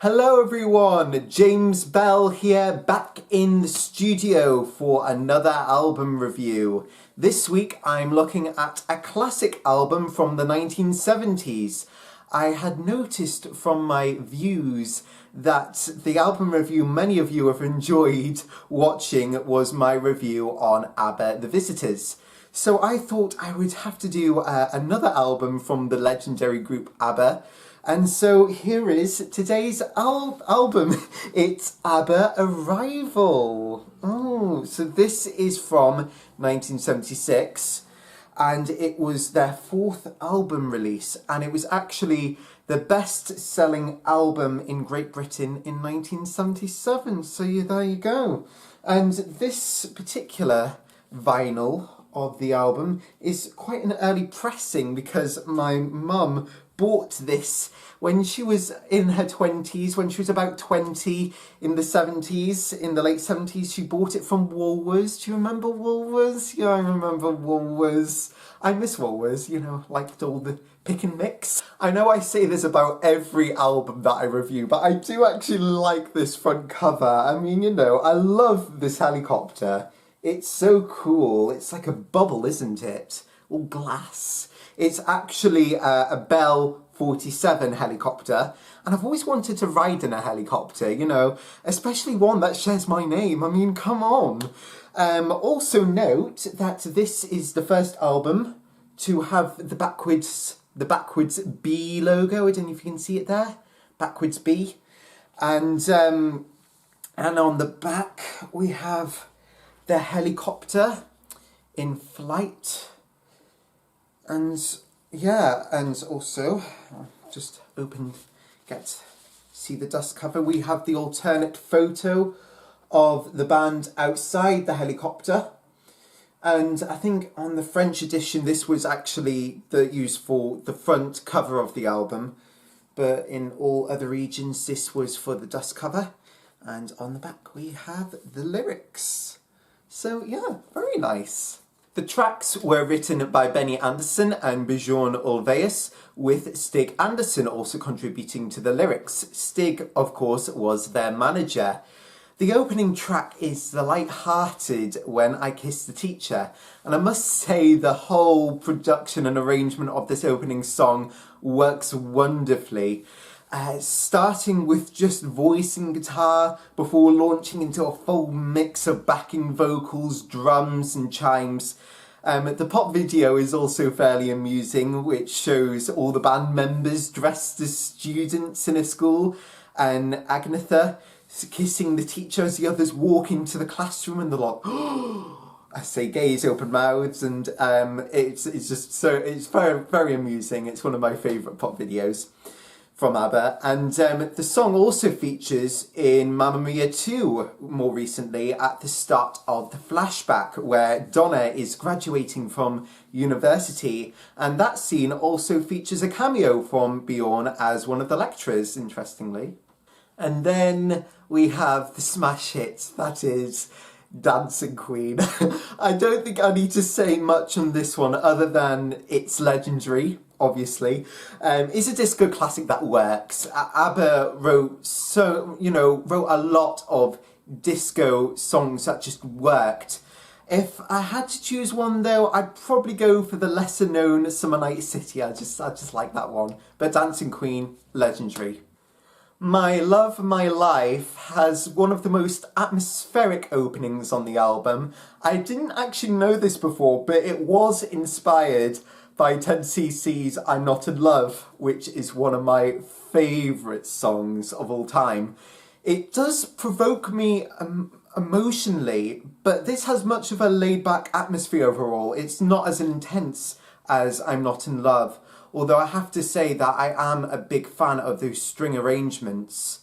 Hello everyone, James Bell here, back in the studio for another album review. This week I'm looking at a classic album from the 1970s. I had noticed from my views that the album review many of you have enjoyed watching was my review on Abba the Visitors. So I thought I would have to do another album from the legendary group Abba. And so here is today's album. It's Abba Arrival. Oh, so this is from 1976 and it was their fourth album release, and it was actually the best-selling album in Great Britain in 1977. So there you go. And this particular vinyl of the album is quite an early pressing because my mum bought this when she was in her 20s, when she was about 20 in the 70s, in the late 70s. She bought it from Woolworths. Do you remember Woolworths? Yeah, I remember Woolworths. I miss Woolworths, you know, liked all the pick and mix. I know I say this about every album that I review, but I do actually like this front cover. I mean, you know, I love this helicopter. It's so cool. It's like a bubble, isn't it? All glass. It's actually a Bell 47 helicopter, and I've always wanted to ride in a helicopter, you know, especially one that shares my name. I mean, come on. Also note that this is the first album to have the backwards B logo. I don't know if you can see it there. Backwards B. And on the back we have the helicopter in flight. And yeah, and also, just see the dust cover. We have the alternate photo of the band outside the helicopter. And I think on the French edition, this was actually used for the front cover of the album. But in all other regions, this was for the dust cover. And on the back, we have the lyrics. So yeah, very nice. The tracks were written by Benny Andersson and Bjorn Ulvaeus, with Stig Andersson also contributing to the lyrics. Stig, of course, was their manager. The opening track is the light-hearted When I Kissed the Teacher, and I must say the whole production and arrangement of this opening song works wonderfully. Starting with just voice and guitar before launching into a full mix of backing vocals, drums and chimes. The pop video is also fairly amusing, which shows all the band members dressed as students in a school, and Agnetha kissing the teacher as the others walk into the classroom, and they're like, I say gaze open mouths, and it's very, very amusing. It's one of my favourite pop videos from Abba, and the song also features in Mamma Mia 2 more recently at the start of the flashback where Donna is graduating from university, and that scene also features a cameo from Bjorn as one of the lecturers, interestingly. And then we have the smash hit, that is Dancing Queen. I don't think I need to say much on this one other than it's legendary. Obviously, it's a disco classic that works. Abba wrote a lot of disco songs that just worked. If I had to choose one though, I'd probably go for the lesser known Summer Night City. I just like that one. But Dancing Queen, legendary. My Love, My Life has one of the most atmospheric openings on the album. I didn't actually know this before, but it was inspired by 10cc's I'm Not in Love, which is one of my favourite songs of all time. It does provoke me emotionally, but this has much of a laid-back atmosphere overall. It's not as intense as I'm Not in Love, although I have to say that I am a big fan of those string arrangements.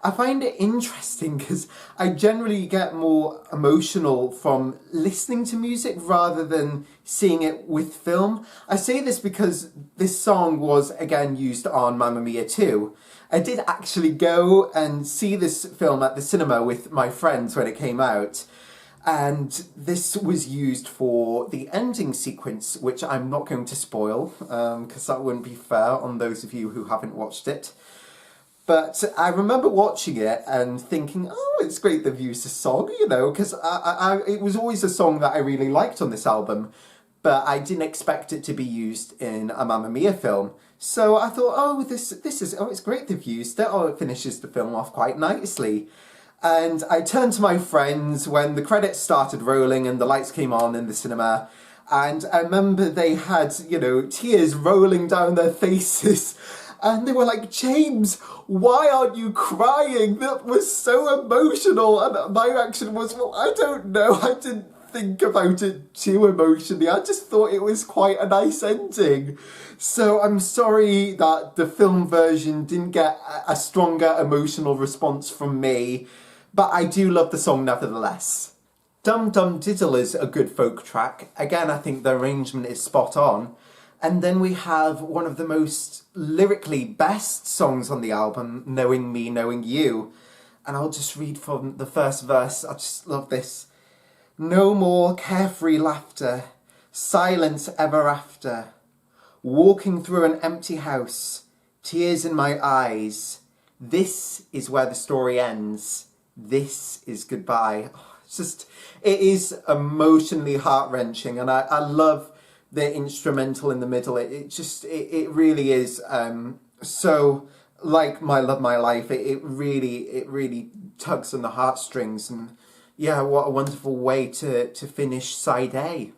I find it interesting because I generally get more emotional from listening to music rather than seeing it with film. I say this because this song was again used on Mamma Mia 2. I did actually go and see this film at the cinema with my friends when it came out, and this was used for the ending sequence, which I'm not going to spoil because that wouldn't be fair on those of you who haven't watched it. But I remember watching it and thinking, oh, it's great they've used the song, you know, because it was always a song that I really liked on this album, but I didn't expect it to be used in a Mamma Mia film. So I thought, oh, it's great they've used it. Oh, it finishes the film off quite nicely. And I turned to my friends when the credits started rolling and the lights came on in the cinema. And I remember they had, you know, tears rolling down their faces. And they were like, James, why aren't you crying? That was so emotional. And my reaction was, well, I don't know. I didn't think about it too emotionally. I just thought it was quite a nice ending. So I'm sorry that the film version didn't get a stronger emotional response from me, but I do love the song nevertheless. Dum Dum Diddle is a good folk track. Again, I think the arrangement is spot on. And then we have one of the most lyrically best songs on the album, Knowing Me, Knowing You. And I'll just read from the first verse. I just love this. No more carefree laughter, silence ever after. Walking through an empty house, tears in my eyes. This is where the story ends. This is goodbye. It is emotionally heart-wrenching, and I love the instrumental in the middle. It really is so like My Love My Life. It really tugs on the heartstrings, and yeah, what a wonderful way to finish side A.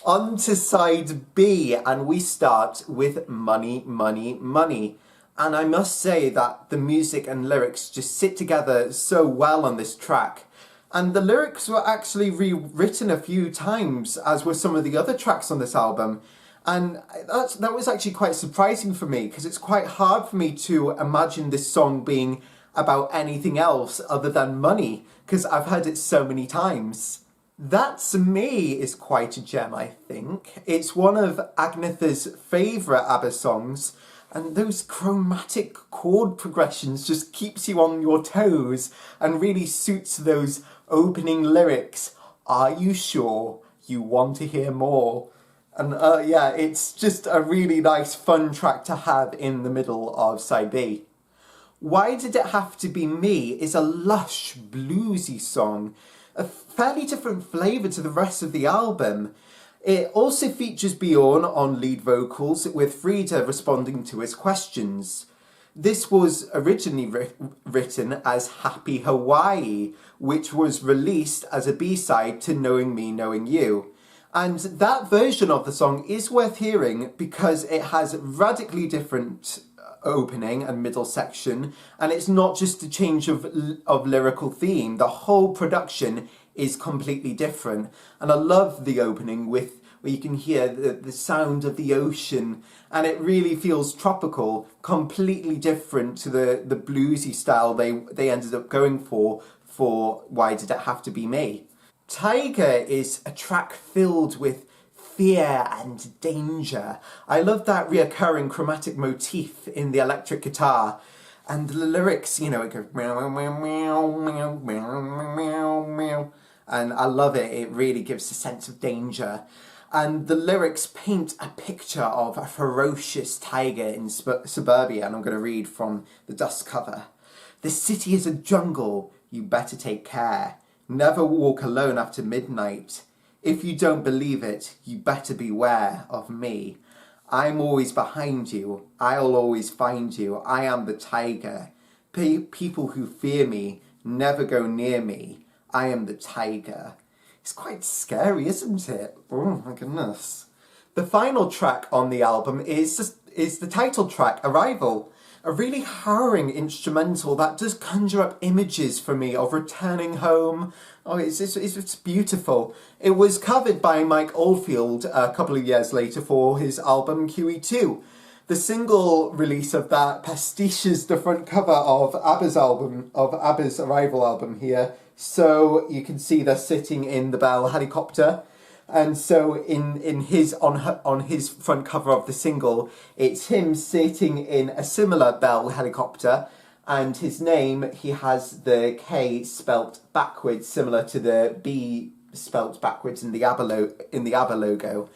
On to side B, and we start with Money, Money, Money. And I must say that the music and lyrics just sit together so well on this track. And the lyrics were actually rewritten a few times, as were some of the other tracks on this album. And that was actually quite surprising for me, because it's quite hard for me to imagine this song being about anything else other than money, because I've heard it so many times. That's Me is quite a gem, I think. It's one of Agnetha's favourite ABBA songs, and those chromatic chord progressions just keeps you on your toes and really suits those opening lyrics. Are you sure you want to hear more? And yeah, it's just a really nice, fun track to have in the middle of side B. Why Did It Have to Be Me is a lush, bluesy song, a fairly different flavour to the rest of the album. It also features Bjorn on lead vocals, with Frida responding to his questions. This was originally written as Happy Hawaii, which was released as a B-side to Knowing Me, Knowing You. And that version of the song is worth hearing because it has radically different opening and middle section, and it's not just a change of lyrical theme. The whole production is completely different, and I love the opening where you can hear the sound of the ocean, and it really feels tropical, completely different to the bluesy style they ended up going for Why Did It Have to Be Me. Tiger is a track filled with fear and danger. I love that reoccurring chromatic motif in the electric guitar. And the lyrics, you know, it goes meow, meow, meow, meow, meow, meow, meow. And I love it. It really gives a sense of danger. And the lyrics paint a picture of a ferocious tiger in suburbia. And I'm going to read from the dust cover. The city is a jungle. You better take care. Never walk alone after midnight. If you don't believe it, you better beware of me. I'm always behind you. I'll always find you. I am the tiger. People who fear me never go near me. I am the tiger. It's quite scary, isn't it? Oh my goodness. The final track on the album is the title track, Arrival. A really harrowing instrumental that does conjure up images for me of returning home. Oh, it's beautiful. It was covered by Mike Oldfield a couple of years later for his album QE2. The single release of that pastiches the front cover of Abba's Arrival album here. So you can see they're sitting in the Bell helicopter. And so on his front cover of the single, it's him sitting in a similar Bell helicopter, and his name, he has the K spelt backwards, similar to the B spelt backwards in the ABBA logo.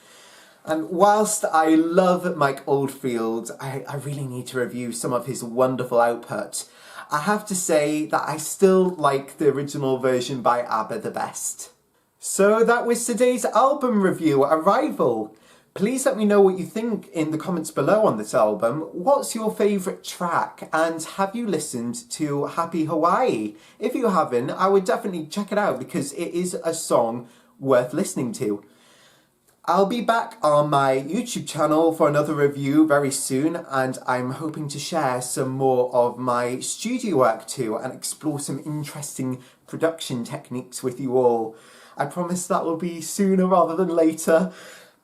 And whilst I love Mike Oldfield, I really need to review some of his wonderful output. I have to say that I still like the original version by Abba the best. So that was today's album review, Arrival. Please let me know what you think in the comments below on this album. What's your favourite track? And have you listened to Happy Hawaii? If you haven't, I would definitely check it out because it is a song worth listening to. I'll be back on my YouTube channel for another review very soon, and I'm hoping to share some more of my studio work too and explore some interesting production techniques with you all. I promise that will be sooner rather than later,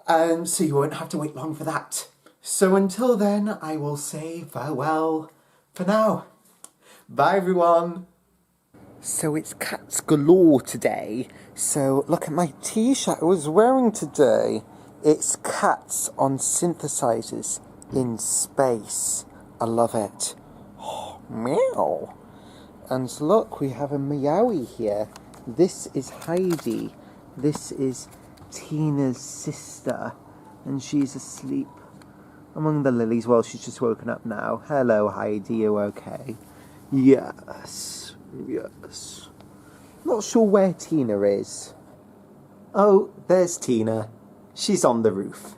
and so you won't have to wait long for that. So until then, I will say farewell for now. Bye everyone! So it's cats galore today. So look at my t-shirt I was wearing today. It's cats on synthesizers in space. I love it. Oh, meow. And look, we have a meowie here. This is Heidi. This is Tina's sister. And she's asleep among the lilies. Well, she's just woken up now. Hello, Heidi, you okay? Yes. Yes. Not sure where Tina is. Oh, there's Tina. She's on the roof.